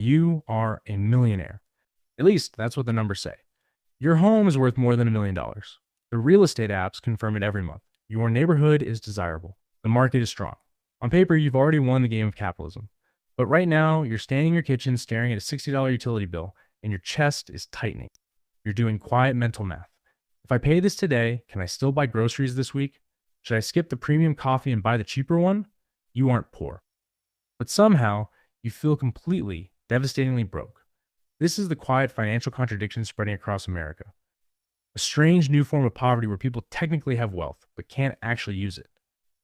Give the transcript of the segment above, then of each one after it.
You are a millionaire. At least that's what the numbers say. Your home is worth more than $1 million. The real estate apps confirm it every month. Your neighborhood is desirable. The market is strong. On paper, you've already won the game of capitalism. But right now, you're standing in your kitchen staring at a $60 utility bill, and your chest is tightening. You're doing quiet mental math. If I pay this today, can I still buy groceries this week? Should I skip the premium coffee and buy the cheaper one? You aren't poor. But somehow, you feel completely, devastatingly broke. This is the quiet financial contradiction spreading across America. A strange new form of poverty where people technically have wealth, but can't actually use it.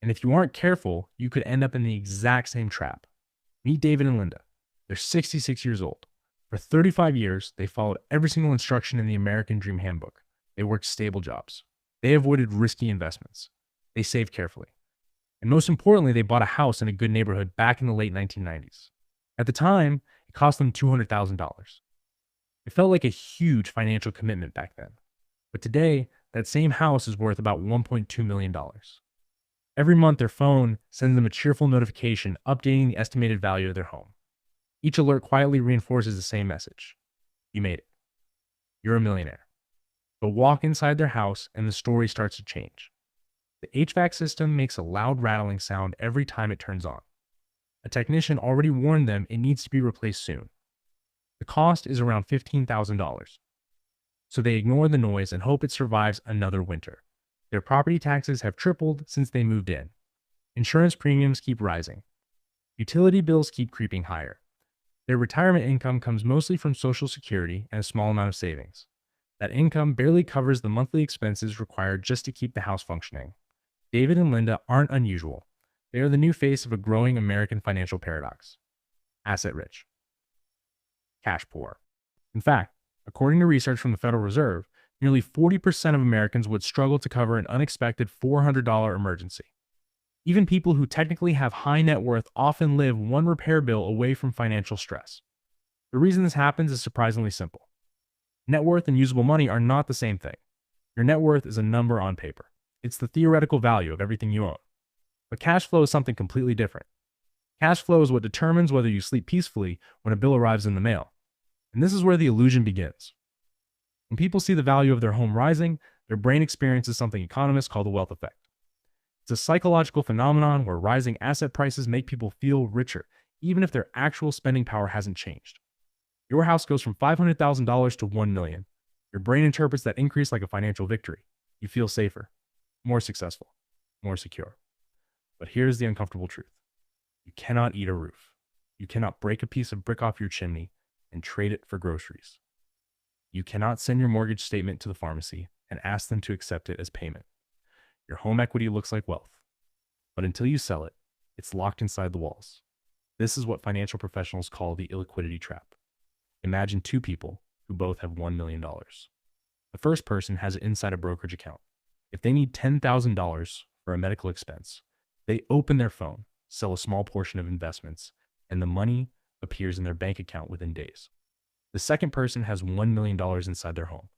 And if you aren't careful, you could end up in the exact same trap. Meet David and Linda. They're 66 years old. For 35 years, they followed every single instruction in the American Dream Handbook. They worked stable jobs. They avoided risky investments. They saved carefully. And most importantly, they bought a house in a good neighborhood back in the late 1990s. At the time, it cost them $200,000. It felt like a huge financial commitment back then. But today, that same house is worth about $1.2 million. Every month, their phone sends them a cheerful notification updating the estimated value of their home. Each alert quietly reinforces the same message. You made it. You're a millionaire. But walk inside their house and the story starts to change. The HVAC system makes a loud rattling sound every time it turns on. A technician already warned them it needs to be replaced soon. The cost is around $15,000. So they ignore the noise and hope it survives another winter. Their property taxes have tripled since they moved in. Insurance premiums keep rising. Utility bills keep creeping higher. Their retirement income comes mostly from Social Security and a small amount of savings. That income barely covers the monthly expenses required just to keep the house functioning. David and Linda aren't unusual. They are the new face of a growing American financial paradox. Asset rich. Cash poor. In fact, according to research from the Federal Reserve, nearly 40% of Americans would struggle to cover an unexpected $400 emergency. Even people who technically have high net worth often live one repair bill away from financial stress. The reason this happens is surprisingly simple. Net worth and usable money are not the same thing. Your net worth is a number on paper. It's the theoretical value of everything you own. But cash flow is something completely different. Cash flow is what determines whether you sleep peacefully when a bill arrives in the mail. And this is where the illusion begins. When people see the value of their home rising, their brain experiences something economists call the wealth effect. It's a psychological phenomenon where rising asset prices make people feel richer, even if their actual spending power hasn't changed. Your house goes from $500,000 to $1 million. Your brain interprets that increase like a financial victory. You feel safer, more successful, more secure. But here's the uncomfortable truth. You cannot eat a roof. You cannot break a piece of brick off your chimney and trade it for groceries. You cannot send your mortgage statement to the pharmacy and ask them to accept it as payment. Your home equity looks like wealth. But until you sell it, it's locked inside the walls. This is what financial professionals call the illiquidity trap. Imagine two people who both have $1 million. The first person has it inside a brokerage account. If they need $10,000 for a medical expense, they open their phone, sell a small portion of investments, and the money appears in their bank account within days. The second person has $1 million inside their home.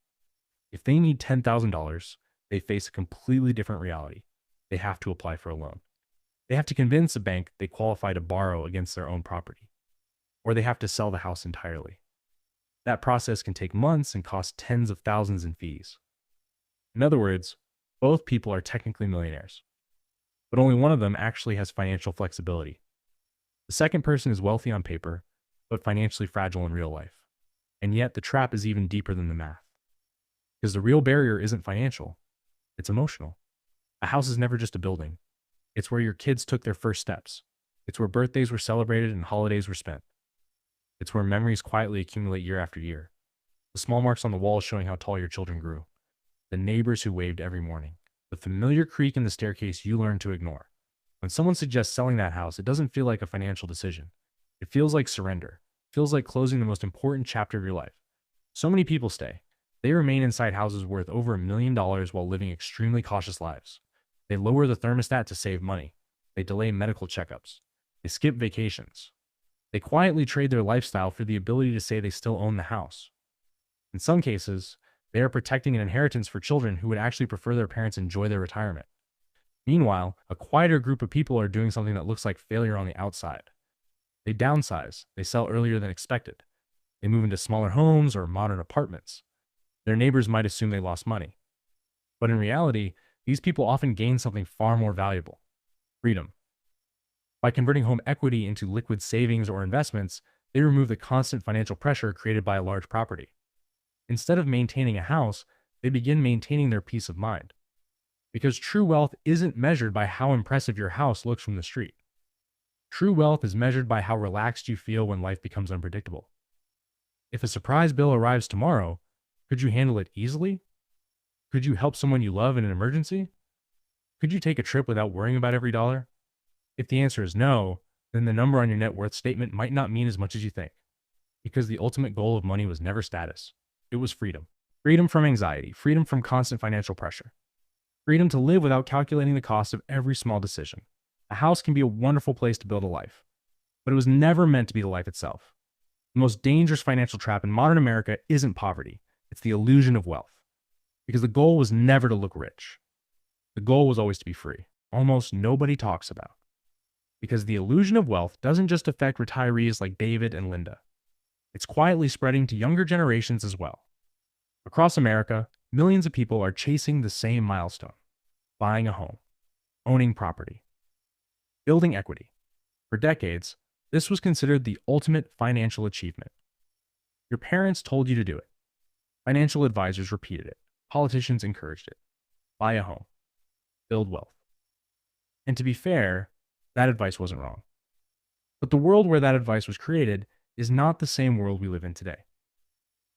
If they need $10,000, they face a completely different reality. They have to apply for a loan. They have to convince a bank they qualify to borrow against their own property. Or they have to sell the house entirely. That process can take months and cost tens of thousands in fees. In other words, both people are technically millionaires. But only one of them actually has financial flexibility. The second person is wealthy on paper, but financially fragile in real life. And yet the trap is even deeper than the math. Because the real barrier isn't financial, it's emotional. A house is never just a building. It's where your kids took their first steps. It's where birthdays were celebrated and holidays were spent. It's where memories quietly accumulate year after year. The small marks on the walls showing how tall your children grew. The neighbors who waved every morning. The familiar creak in the staircase you learned to ignore. When someone suggests selling that house, it doesn't feel like a financial decision. It feels like surrender. It feels like closing the most important chapter of your life. So many people stay. They remain inside houses worth over $1 million while living extremely cautious lives. They lower the thermostat to save money. They delay medical checkups. They skip vacations. They quietly trade their lifestyle for the ability to say they still own the house. In some cases, they are protecting an inheritance for children who would actually prefer their parents enjoy their retirement. Meanwhile, a quieter group of people are doing something that looks like failure on the outside. They downsize, they sell earlier than expected, they move into smaller homes or modern apartments. Their neighbors might assume they lost money. But in reality, these people often gain something far more valuable: freedom. By converting home equity into liquid savings or investments, they remove the constant financial pressure created by a large property. Instead of maintaining a house, they begin maintaining their peace of mind. Because true wealth isn't measured by how impressive your house looks from the street. True wealth is measured by how relaxed you feel when life becomes unpredictable. If a surprise bill arrives tomorrow, could you handle it easily? Could you help someone you love in an emergency? Could you take a trip without worrying about every dollar? If the answer is no, then the number on your net worth statement might not mean as much as you think, because the ultimate goal of money was never status. It was freedom. Freedom from anxiety, freedom from constant financial pressure, freedom to live without calculating the cost of every small decision. A house can be a wonderful place to build a life, but it was never meant to be the life itself. The most dangerous financial trap in modern America isn't poverty, it's the illusion of wealth. Because the goal was never to look rich. The goal was always to be free. Almost nobody talks about. Because the illusion of wealth doesn't just affect retirees like David and Linda. It's quietly spreading to younger generations as well. Across America, millions of people are chasing the same milestone: buying a home, owning property, building equity. For decades, this was considered the ultimate financial achievement. Your parents told you to do it. Financial advisors repeated it. Politicians encouraged it. Buy a home. Build wealth. And to be fair, that advice wasn't wrong. But the world where that advice was created is not the same world we live in today.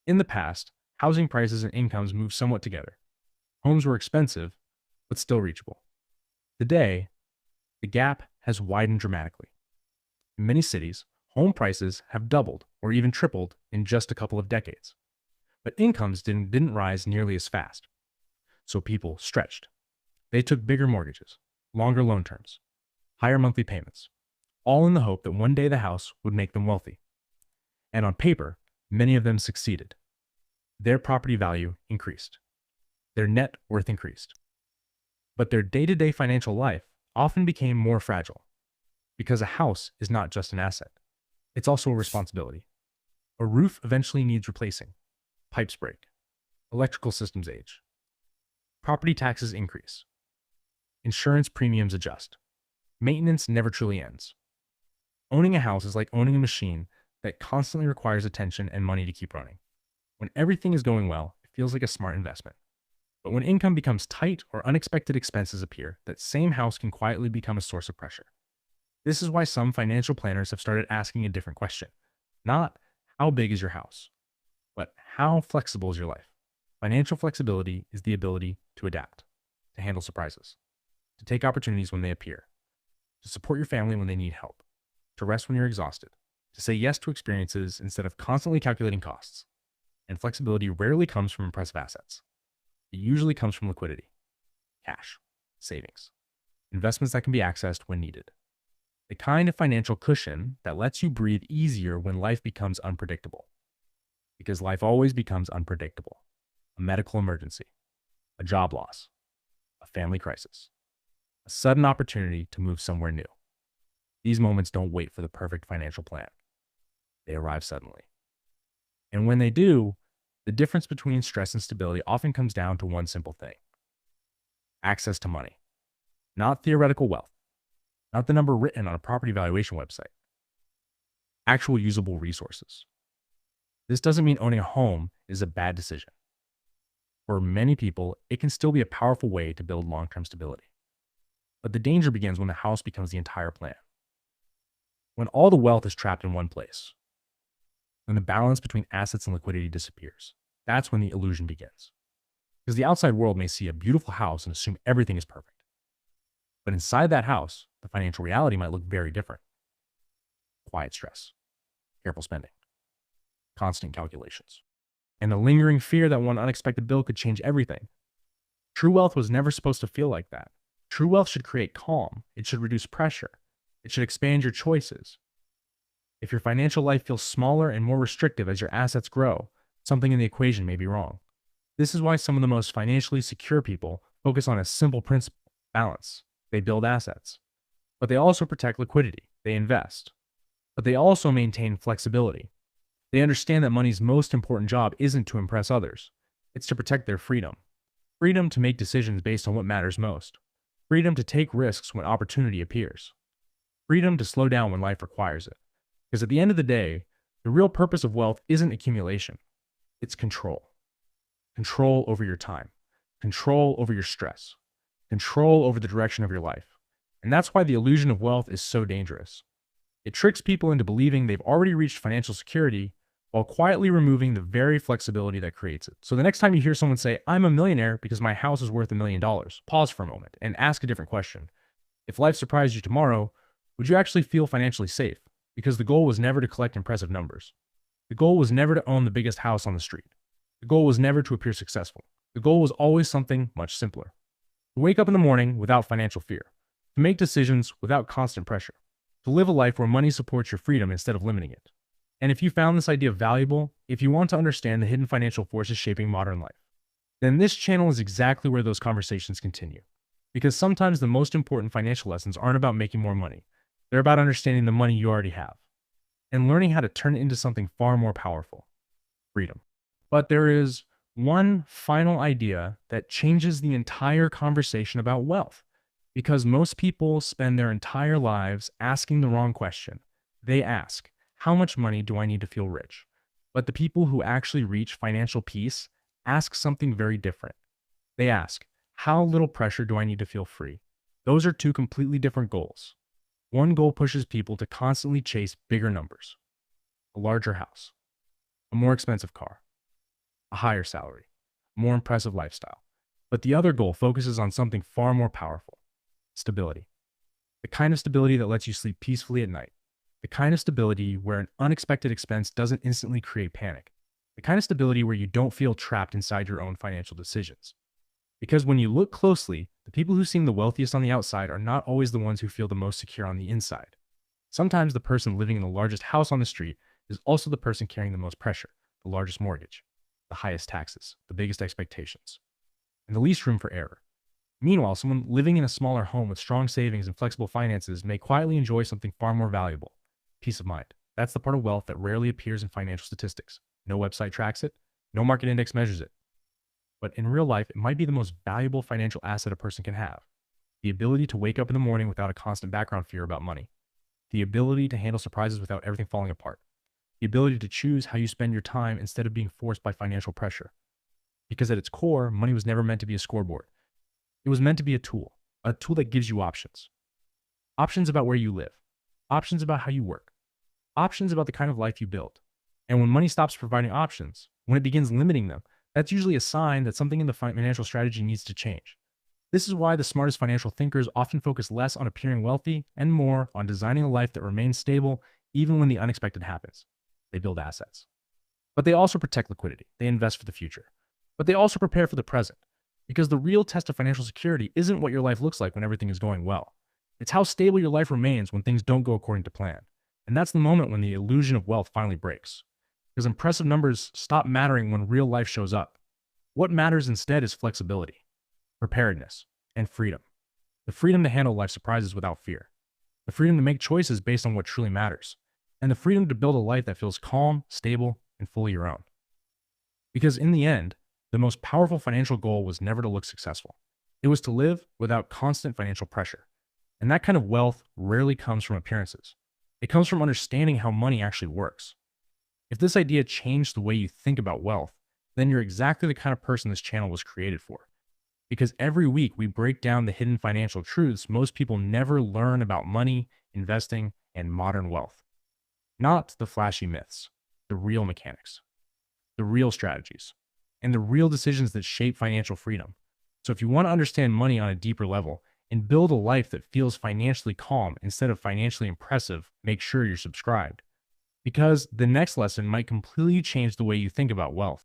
In the past, housing prices and incomes moved somewhat together. Homes were expensive, but still reachable. Today, the gap has widened dramatically. In many cities, home prices have doubled or even tripled in just a couple of decades. But incomes didn't rise nearly as fast. So people stretched. They took bigger mortgages, longer loan terms, higher monthly payments, all in the hope that one day the house would make them wealthy. And on paper, many of them succeeded. Their property value increased. Their net worth increased. But their day-to-day financial life often became more fragile. Because a house is not just an asset. It's also a responsibility. A roof eventually needs replacing. Pipes break. Electrical systems age. Property taxes increase. Insurance premiums adjust. Maintenance never truly ends. Owning a house is like owning a machine that constantly requires attention and money to keep running. When everything is going well, it feels like a smart investment. But when income becomes tight or unexpected expenses appear, that same house can quietly become a source of pressure. This is why some financial planners have started asking a different question. Not, how big is your house? But how flexible is your life? Financial flexibility is the ability to adapt, to handle surprises, to take opportunities when they appear, to support your family when they need help, to rest when you're exhausted, to say yes to experiences instead of constantly calculating costs. And flexibility rarely comes from impressive assets. It usually comes from liquidity, cash, savings, investments that can be accessed when needed. The kind of financial cushion that lets you breathe easier when life becomes unpredictable. Because life always becomes unpredictable. A medical emergency, a job loss, a family crisis, a sudden opportunity to move somewhere new. These moments don't wait for the perfect financial plan. They arrive suddenly. And when they do, the difference between stress and stability often comes down to one simple thing: access to money. Not theoretical wealth, not the number written on a property valuation website. Actual usable resources. This doesn't mean owning a home is a bad decision. For many people, it can still be a powerful way to build long-term stability. But the danger begins when the house becomes the entire plan. When all the wealth is trapped in one place. When the balance between assets and liquidity disappears. That's when the illusion begins. Because the outside world may see a beautiful house and assume everything is perfect. But inside that house, the financial reality might look very different. Quiet stress, careful spending, constant calculations, and the lingering fear that one unexpected bill could change everything. True wealth was never supposed to feel like that. True wealth should create calm. It should reduce pressure. It should expand your choices. If your financial life feels smaller and more restrictive as your assets grow, something in the equation may be wrong. This is why some of the most financially secure people focus on a simple principle: balance. They build assets, but they also protect liquidity. They invest. but they also maintain flexibility. They understand that money's most important job isn't to impress others, it's to protect their freedom. Freedom to make decisions based on what matters most. Freedom to take risks when opportunity appears. Freedom to slow down when life requires it. Because at the end of the day, the real purpose of wealth isn't accumulation, it's control. Control over your time, control over your stress, control over the direction of your life. And that's why the illusion of wealth is so dangerous. It tricks people into believing they've already reached financial security while quietly removing the very flexibility that creates it. So the next time you hear someone say, I'm a millionaire because my house is worth $1 million, pause for a moment and ask a different question. If life surprised you tomorrow, would you actually feel financially safe? Because the goal was never to collect impressive numbers. The goal was never to own the biggest house on the street. The goal was never to appear successful. The goal was always something much simpler. To wake up in the morning without financial fear. To make decisions without constant pressure. To live a life where money supports your freedom instead of limiting it. And if you found this idea valuable, if you want to understand the hidden financial forces shaping modern life, then this channel is exactly where those conversations continue. Because sometimes the most important financial lessons aren't about making more money. They're about understanding the money you already have and learning how to turn it into something far more powerful, freedom. But there is one final idea that changes the entire conversation about wealth. Because most people spend their entire lives asking the wrong question. They ask, how much money do I need to feel rich? But the people who actually reach financial peace ask something very different. They ask, how little pressure do I need to feel free? Those are two completely different goals. One goal pushes people to constantly chase bigger numbers, a larger house, a more expensive car, a higher salary, a more impressive lifestyle. But the other goal focuses on something far more powerful, stability. The kind of stability that lets you sleep peacefully at night. The kind of stability where an unexpected expense doesn't instantly create panic. The kind of stability where you don't feel trapped inside your own financial decisions. Because when you look closely, the people who seem the wealthiest on the outside are not always the ones who feel the most secure on the inside. Sometimes the person living in the largest house on the street is also the person carrying the most pressure, the largest mortgage, the highest taxes, the biggest expectations, and the least room for error. Meanwhile, someone living in a smaller home with strong savings and flexible finances may quietly enjoy something far more valuable, peace of mind. That's the part of wealth that rarely appears in financial statistics. No website tracks it, no market index measures it. But in real life, it might be the most valuable financial asset a person can have. The ability to wake up in the morning without a constant background fear about money. The ability to handle surprises without everything falling apart. The ability to choose how you spend your time instead of being forced by financial pressure. Because at its core, money was never meant to be a scoreboard. It was meant to be a tool that gives you options. Options about where you live. Options about how you work. Options about the kind of life you build. And when money stops providing options, when it begins limiting them, that's usually a sign that something in the financial strategy needs to change. This is why the smartest financial thinkers often focus less on appearing wealthy and more on designing a life that remains stable even when the unexpected happens. They build assets. But they also protect liquidity. They invest for the future. But they also prepare for the present. Because the real test of financial security isn't what your life looks like when everything is going well. It's how stable your life remains when things don't go according to plan. And that's the moment when the illusion of wealth finally breaks. Because impressive numbers stop mattering when real life shows up. What matters instead is flexibility, preparedness, and freedom. The freedom to handle life surprises without fear. The freedom to make choices based on what truly matters. And the freedom to build a life that feels calm, stable, and fully your own. Because in the end, the most powerful financial goal was never to look successful. It was to live without constant financial pressure. And that kind of wealth rarely comes from appearances. It comes from understanding how money actually works. If this idea changed the way you think about wealth, then you're exactly the kind of person this channel was created for. Because every week we break down the hidden financial truths most people never learn about money, investing, and modern wealth. Not the flashy myths, the real mechanics, the real strategies, and the real decisions that shape financial freedom. So if you want to understand money on a deeper level and build a life that feels financially calm instead of financially impressive, make sure you're subscribed. Because the next lesson might completely change the way you think about wealth.